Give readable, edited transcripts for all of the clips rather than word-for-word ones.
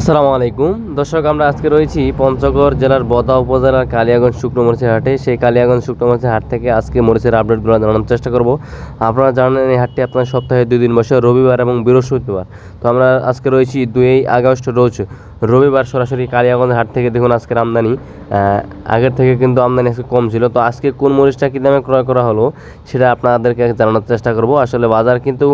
আসসালামু আলাইকুম দর্শক, আমরা আজকে রয়েছি পঞ্চগড় জেলার বদা উপজেলার কালিয়াগঞ্জ শুকনো মরিচের হাটে। সেই কালিয়াগঞ্জ শুকনো মরিচের হাট থেকে আজকে মরিচের আপডেটগুলো জানানোর চেষ্টা করব। আপনারা জানেন এই হাটটি আপনার সপ্তাহে 2 দিন বসে, রবিবার এবং বৃহস্পতিবার। তো আমরা আজকে রয়েছি 2 আগস্ট রোজ রবিবার। সরাসরি কালিয়াগঞ্জ হাট থেকে দেখুন আজকের আমদানি আগের থেকে কিন্তু আমদানি আজকে কম ছিল। তো আজকে কোন মরিচটা কী দামে ক্রয় করা হলো সেটা আপনাদেরকে জানানোর চেষ্টা করব। আসলে বাজার কিন্তু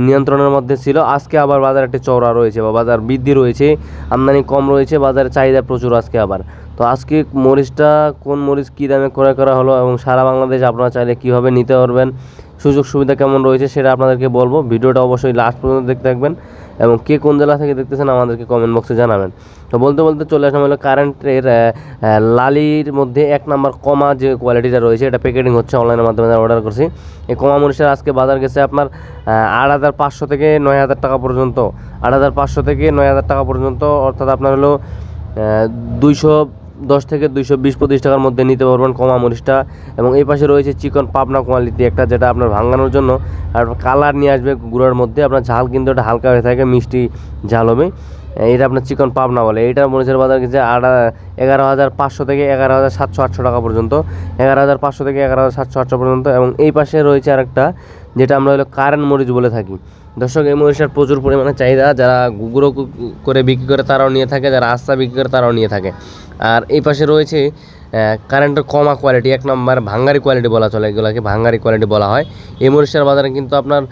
নিয়ন্ত্রণের মধ্যে ছিল, আজকে আবার বাজার একটি চওড়া রয়েছে বা বাজার বৃদ্ধি রয়েছে, আমদানি কম রয়েছে, বাজারে চাহিদা প্রচুর আজকে আবার। তো আজকে মরিচটা কোন মরিচ কী দামে ক্রয় করা হলো এবং সারা বাংলাদেশ আপনারা চাইলে কীভাবে নিতে পারবেন, সুযোগ সুবিধা কেমন রয়েছে সেটা আপনাদেরকে বলবো। ভিডিওটা অবশ্যই লাস্ট পর্যন্ত দেখতে থাকবেন এবং কে কোন জেলা থেকে দেখতেছেন আমাদেরকে কমেন্ট বক্সে জানাবেন। তো বলতে বলতে চলে আসলাম হলো কারেন্টের লালির মধ্যে 1 নম্বর কমা যে কোয়ালিটিটা রয়েছে, এটা প্যাকেটিং হচ্ছে, অনলাইনের মাধ্যমে অর্ডার করছি। এই কমা মরিচের আজকে বাজার গেছে আপনার 8,500 থেকে 9,000 টাকা পর্যন্ত। 8,500 থেকে 9,000 টাকা পর্যন্ত, অর্থাৎ আপনার হলো 210 থেকে 220-25 টাকার মধ্যে নিতে পারবেন কমা মরিচটা। এবং এই পাশে রয়েছে চিকন পাবনা কোয়ালিটি একটা, যেটা আপনার ভাঙানোর জন্য আর কালার নিয়ে আসবে গুঁড়ার মধ্যে। আপনার ঝাল কিন্তু এটা হালকা হয়ে থাকে, মিষ্টি ঝাল হবে। এটা আপনার চিকন পাবনা বলে। এটা মরিচের বাজার গেছে 11,500 থেকে 11,700-800 টাকা পর্যন্ত। 11,500 থেকে 11,700-800 পর্যন্ত। এবং এই পাশে রয়েছে আরেকটা, যেটা আমরা হলো কারেন্ট মরিচ বলে থাকি। দর্শক, এই মরিচটার প্রচুর পরিমাণে চাহিদা, যারা গুঁড়ো করে বিক্রি করে তারাও নিয়ে থাকে, যারা আস্তা বিক্রি করে তারাও নিয়ে থাকে। আর এই পাশে রয়েছে কারেন্টের কমা কোয়ালিটি, 1 নম্বর ভাঙ্গারি কোয়ালিটি বলা চলে, এগুলোকে ভাঙ্গারি কোয়ালিটি বলা হয়। এই মরিচটার বাজারে কিন্তু আপনার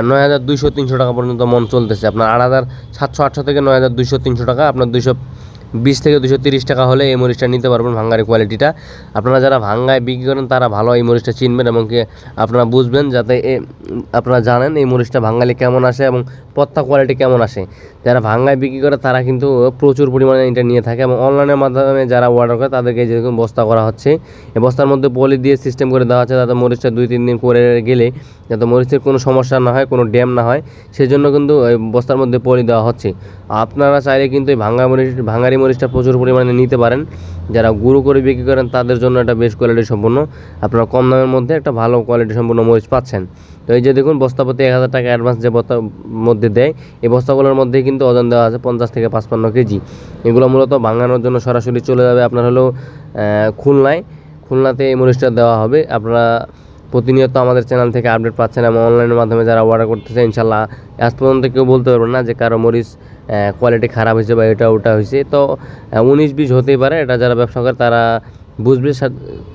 9,200-300 টাকা পর্যন্ত মন চলতেছে। আপনার 8,700-800 থেকে 9,200-300 টাকা, আপনার 220 থেকে 230 টাকা হলে এই মরিচটা নিতে পারবেন, ভাঙ্গারি কোয়ালিটিটা। আপনারা যারা ভাঙ্গায় বিক্রি করেন তারা ভালো এই মরিচটা চিনবেন এবং কি আপনারা বুঝবেন, যাতে আপনারা জানেন এই মরিচটা ভাঙ্গালি কেমন আসে এবং পত্তা কোয়ালিটি কেমন আসে। যারা ভাঙ্গায় বিক্রি করে তারা কিন্তু প্রচুর পরিমাণে এটা নিয়ে থাকে। এবং অনলাইনের মাধ্যমে যারা অর্ডার করে তাদেরকে যেরকম বস্তা করা হচ্ছে, এই বস্তার মধ্যে পলি দিয়ে সিস্টেম করে দেওয়া হচ্ছে, যাতে মরিচটা 2-3 দিন করে গেলে যাতে মরিচের কোনো সমস্যা না হয়, কোনো ড্যাম না হয়, সেই জন্য কিন্তু এই বস্তার মধ্যে পলি দেওয়া হচ্ছে। আপনারা চাইলে কিন্তু এই ভাঙ্গারি মরিচটা প্রচুর পরিমাণে নিতে পারেন। যারা গুঁড়ো করে বিক্রি করেন তাদের জন্য এটা বেশ কোয়ালিটি সম্পন্ন, আপনারা কম দামের মধ্যে একটা ভালো কোয়ালিটি সম্পন্ন মরিচ পাচ্ছেন। তো এই যে দেখুন, বস্তাপতি 1,000 টাকা অ্যাডভান্স যে বস্তার মধ্যে দেয়, এই বস্তাগুলোর মধ্যেই কিন্তু ওজন দেওয়া আছে 50 থেকে 55 কেজি। এগুলো মূলত ভাঙানোর জন্য সরাসরি চলে যাবে আপনার হলো খুলনাতে এই মরিচটা দেওয়া হবে। আপনারা প্রতিনিয়ত আমাদের চ্যানেল থেকে আপডেট পাচ্ছেন এবং অনলাইনের মাধ্যমে যারা অর্ডার করতেছে, ইনশাল্লাহ আজ পর্যন্ত কেউ বলতে পারবেন না যে কারো মরিচ কোয়ালিটি খারাপ হয়েছে বা এটা ওটা হয়েছে। তো 19-20 হতেই পারে, এটা যারা ব্যবসা করে তারা বুঝবে,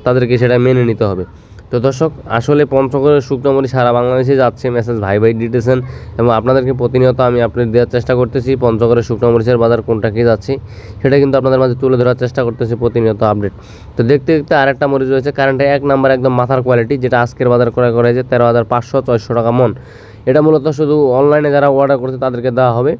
তাদেরকে সেটা মেনে নিতে হবে। তো দর্শক, আসলে পঞ্চগড়ের শুকনো মরিচ সারা বাংলাদেশে যাচ্ছে, মেসেজ ভাই দিতেছেন এবং আপনাদেরকে প্রতিনিয়ত আমি আপডেট দেওয়ার চেষ্টা করতেছি। পঞ্চগড়ের শুকনো মরিচের বাজার কোনটা কী যাচ্ছে সেটা কিন্তু আপনাদের মাঝে তুলে ধরার চেষ্টা করতেছি প্রতিনিয়ত আপডেট। তো দেখতে দেখতে আরেকটা মরিচ রয়েছে কারেন্টে 1 নম্বর একদম মাথার কোয়ালিটি, যেটা আজকের বাজার ক্রয় করা হয়েছে 13,500-400 টাকা মন। এটা মূলত শুধু অনলাইনে যারা অর্ডার করছে তাদেরকে দেওয়া হবে।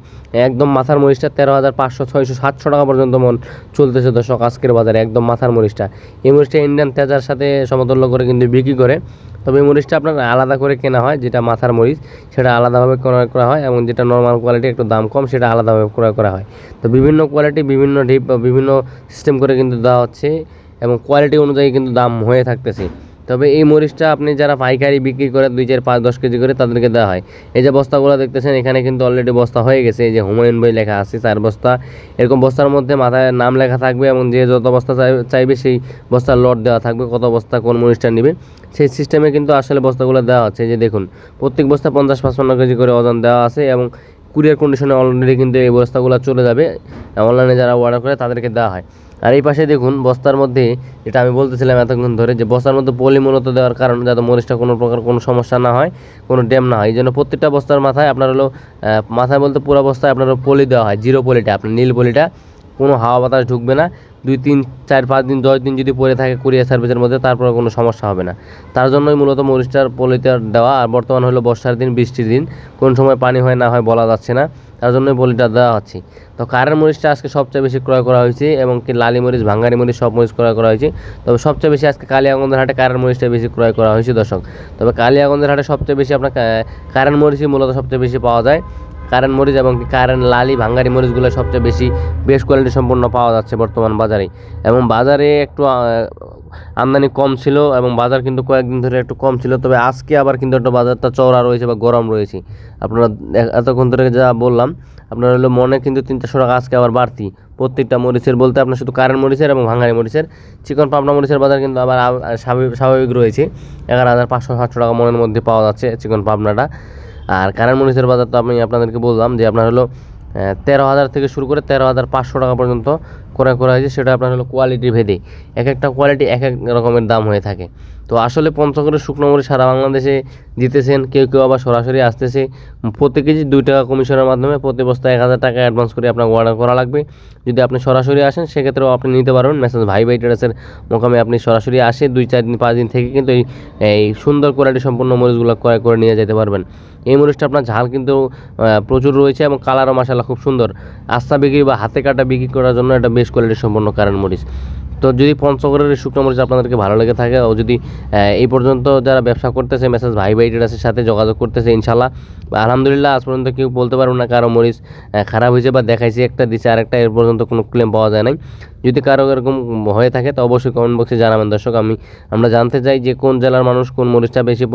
একদম মাথার মরিচটা 13,500-600-700 টাকা পর্যন্ত মন চলতেছে দর্শক আজকের বাজারে, একদম মাথার মরিচটা। এই মরিচটা ইন্ডিয়ান তেজার সাথে সমতুল্য করে কিন্তু বিক্রি করে। তবে এই মরিচটা আপনার আলাদা করে কেনা হয়, যেটা মাথার মরিচ সেটা আলাদাভাবে ক্রয় করা হয়, এবং যেটা নর্মাল কোয়ালিটি একটু দাম কম সেটা আলাদাভাবে ক্রয় করা হয়। তো বিভিন্ন কোয়ালিটি, বিভিন্ন ডিপ বা বিভিন্ন সিস্টেম করে কিন্তু দেওয়া হচ্ছে এবং কোয়ালিটি অনুযায়ী কিন্তু দাম হয়ে থাকতেছে। তবে এই মরিচটা আপনি যারা পাইকারি বিক্রি করে 2, 4, 5, 10 কেজি করে তাদেরকে দেওয়া হয়। এই যে বস্তাগুলো দেখতেছেন, এখানে কিন্তু অলরেডি বস্তা হয়ে গেছে। এই যে হুমায়ুন বই লেখা আছে 4 বস্তা, এরকম বস্তার মধ্যে মাথায় নাম লেখা থাকবে এবং যে যত বস্তা চাইবে সেই বস্তার লট দেওয়া থাকবে, কত বস্তা কোন মরিচটা নেবে সেই সিস্টেমে কিন্তু আসলে বস্তাগুলো দেওয়া হচ্ছে। যে দেখুন, প্রত্যেক বস্তা 50-55 কেজি করে ওজন দেওয়া আছে এবং কুরিয়ার কন্ডিশনে অলরেডি কিন্তু এই বস্তাগুলো চলে যাবে, অনলাইনে যারা অর্ডার করে তাদেরকে দেওয়া হয়। আর এই পাশে দেখুন, বস্তার মধ্যে যেটা আমি বলতেছিলাম এতক্ষণ ধরে, যে বস্তার মধ্যে পলি মূলত দেওয়ার কারণ যাতে মরিচটা কোনো প্রকার কোনো সমস্যা না হয়, কোনো ড্যাম না হয়, এই জন্য প্রত্যেকটা বস্তার মাথায় আপনার হলো মাথায় বলতে পুরো বস্তায় আপনার পলি দেওয়া হয়, 0 পলিটা, আপনার নীল পলিটা, কোনো হাওয়া বাতাস ঢুকবে না। 2, 3, 4, 5 দিন 10 দিন যদি পরে থাকে কুরিয়ার সার্ভিসের মধ্যে, তারপরে কোনো সমস্যা হবে না। তার জন্যই মূলত মরিচটার পলিতে দেওয়া। আর বর্তমান হলো বর্ষার দিন, বৃষ্টির দিন, কোন সময় পানি হয় না হয় বলা যাচ্ছে না, তার জন্যই পলিটা দেওয়া হচ্ছে। তো কারেন্ট মরিচটা আজকে সবচেয়ে বেশি ক্রয় করা হয়েছে এবং কি লালি মরিচ, ভাঙ্গারি মরিচ সব মরিচ ক্রয় করা হয়েছে। তবে সবচেয়ে বেশি আজকে কালিয়াগঞ্জের হাটে কারেন্ট মরিচটা বেশি ক্রয় করা হয়েছে দর্শক। তবে কালিয়াগঞ্জের হাটে সবচেয়ে বেশি আপনার কারেন্ট মরিচই মূলত সবচেয়ে বেশি পাওয়া যায়। কারেন্ট মরিচ এবং কারেন্ট লালি ভাঙ্গারি মরিচগুলো সবচেয়ে বেশি বেস্ট কোয়ালিটি সম্পন্ন পাওয়া যাচ্ছে বর্তমান বাজারে। এবং বাজারে একটু আমদানি কম ছিল এবং বাজার কিন্তু কয়েকদিন ধরে একটু কম ছিল, তবে আজকে আবার কিন্তু একটা বাজারটা চওড়া রয়েছে বা গরম রয়েছে। আপনারা এতক্ষণ ধরে যা বললাম, আপনার হলো মনে কিন্তু 300-400 টাকা আজকে আবার বাড়তি প্রত্যেকটা মরিচের, বলতে আপনার শুধু কারেন্ট মরিচের এবং ভাঙারি মরিচের। চিকন পাবনা মরিচের বাজার কিন্তু আবার স্বাভাবিক রয়েছে, 11,500-700 টাকা মনের মধ্যে পাওয়া যাচ্ছে চিকন পাবনাটা। আর কারেন্ট মরিচের বাজার তো আমি আপনাদেরকে বললাম যে আপনার হলো 13,000 থেকে শুরু করে 13,500 টাকা পর্যন্ত ক্রয় করা হয়েছে। সেটা আপনার হলো কোয়ালিটি ভেদে, এক একটা কোয়ালিটি এক এক রকমের দাম হয়ে থাকে। তো আসলে পঞ্চগড়ের শুকনো মরিচ সারা বাংলাদেশে দিতেছেন, কেউ কেউ আবার সরাসরি আসতেছে। প্রতি কেজি 2 টাকা কমিশনের মাধ্যমে প্রতি বস্তায় 1,000 টাকা অ্যাডভান্স করে আপনাকে অর্ডার করা লাগবে। যদি আপনি সরাসরি আসেন সেক্ষেত্রেও আপনি নিতে পারবেন। মেসেজ ভাই ভাই ট্রেডার্সের মোকামে আপনি সরাসরি আসে 2-4 দিন 5 দিন থেকে কিন্তু এই সুন্দর কোয়ালিটি সম্পন্ন মরিচগুলো ক্রয় করে নিয়ে যেতে পারবেন। এই মরিচটা আপনার ঝাল কিন্তু প্রচুর রয়েছে এবং কালারও মাশাআল্লাহ খুব সুন্দর। আস্তা বিক্রি বা হাতে কাটা বিক্রি করার জন্য এটা বেশ কোয়ালিটি সম্পন্ন কারেন্ট মরিচ। তো যদি পঞ্চগড়ের শুকনো মরিচ আপনাদেরকে ভালো লেগে থাকে, ও যদি এই পর্যন্ত যারা ব্যবসা করতেছে মেসেজ ভাই ভাই ট্রেডার্সের সাথে যোগাযোগ করতেছে, ইনশাল্লাহ আলহামদুলিল্লাহ আজ পর্যন্ত কেউ বলতে পারবো না কারো মরিচ খারাপ হয়েছে বা দেখাইছে একটা দিছে আরেকটা, এর পর্যন্ত কোনো ক্লেম পাওয়া যায় নাই। যদি কারো এরকম হয়ে থাকে তো অবশ্যই কমেন্ট বক্সে জানাবেন দর্শক। আমরা জানতে চাই যে কোন জেলার মানুষ কোন মরিচটা বেশি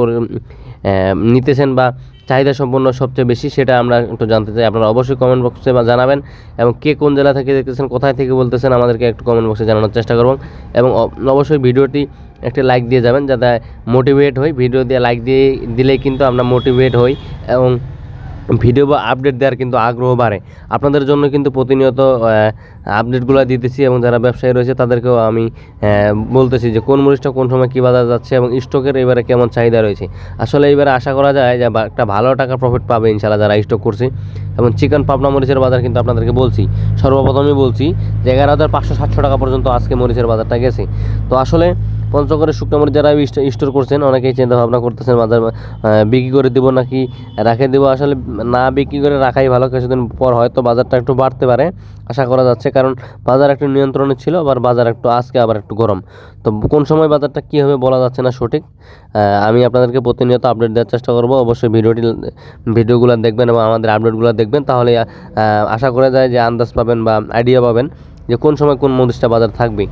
নিতেছেন বা চাহিদা সম্পন্ন সবচেয়ে বেশি, সেটা আমরা একটু জানতে চাই। আপনারা অবশ্যই কমেন্ট বক্সে জানাবেন এবং কে কোন জেলা থেকে দেখতেছেন, কোথায় থেকে বলতেছেন আমাদেরকে একটু কমেন্ট বক্সে জানানোর চেষ্টা করব। এবং অবশ্যই ভিডিওটি একটি লাইক দিয়ে যাবেন যাতে মোটিভেট হই। ভিডিও দিয়ে লাইক দিলেই কিন্তু আমরা মোটিভেট হই এবং ভিডিও বা আপডেট দেওয়ার কিন্তু আগ্রহ বাড়ে। আপনাদের জন্য কিন্তু প্রতিনিয়ত আপডেটগুলো দিতেছি এবং যারা ব্যবসায়ী রয়েছে তাদেরকেও আমি বলতেছি যে কোন মরিচটা কোন সময় কী বাজার যাচ্ছে এবং স্টকের এবারে কেমন চাহিদা রয়েছে। আসলে এবারে আশা করা যায় যে একটা ভালো টাকা প্রফিট পাবে ইনশাল্লাহ যারা স্টক করছে। এবং চিকেন পাবনা মরিচের বাজার কিন্তু আপনাদেরকে বলছি, সর্বপ্রথমই বলছি যে 11,500-700 টাকা পর্যন্ত আজকে মরিচের বাজারটা গেছে। তো আসলে পঞ্চগড়ের শুকনো মরিচ যারা স্টোর করছেন অনেকেই চিন্তা ভাবনা করতেছেন বাজার বিক্রি করে দেবো নাকি রাখে দেবো। আসলে না বিক্রি করে রাখাই ভালো, কিছুদিন পর হয়তো বাজারটা একটু বাড়তে পারে আশা করা যাচ্ছে, কারণ বাজার একটু নিয়ন্ত্রণে ছিল, আবার বাজার একটু আজকে আবার একটু গরম। তো কোন সময় বাজারটা কী হবে বলা যাচ্ছে না সঠিক। আমি আপনাদেরকে প্রতিনিয়ত আপডেট দেওয়ার চেষ্টা করব। অবশ্যই ভিডিওগুলো দেখবেন এবং আমাদের আপডেটগুলো দেখবেন, তাহলে আশা করা যায় যে আন্দাজ পাবেন বা আইডিয়া পাবেন যে কোন সময় কোন মরিচটা বাজার থাকবে।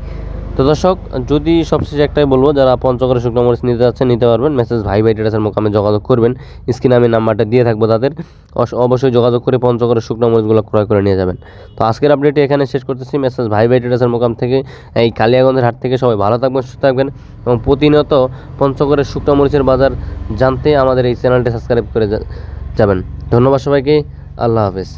তো দর্শক, যদি সবশেষে একটাই বলবো, যারা পঞ্চগড়ের শুকনো মরিচ নিতে যাচ্ছেন নিতে পারবেন। মেসেজ ভাই ভাই ট্রেডার্সের মোকামে যোগাযোগ করবেন, স্ক্রিনে আমি নাম্বারটা দিয়ে থাকবো তাদের, অবশ্যই যোগাযোগ করে পঞ্চগড়ের শুকনো মরিচগুলো ক্রয় করে নিয়ে যাবেন। তো আজকের আপডেটটি এখানে শেষ করতেছি। মেসেজ ভাই ভাই ট্রেডার্সের মোকাম থেকে এই কালিয়াগঞ্জের হাট থেকে সবাই ভালো থাকবেন, সুস্থ থাকবেন এবং প্রতিনিয়ত পঞ্চগড়ের শুকনো মরিচের বাজার জানতে আমাদের এই চ্যানেলটি সাবস্ক্রাইব করে যাবেন। ধন্যবাদ সবাইকে, আল্লাহ হাফেজ।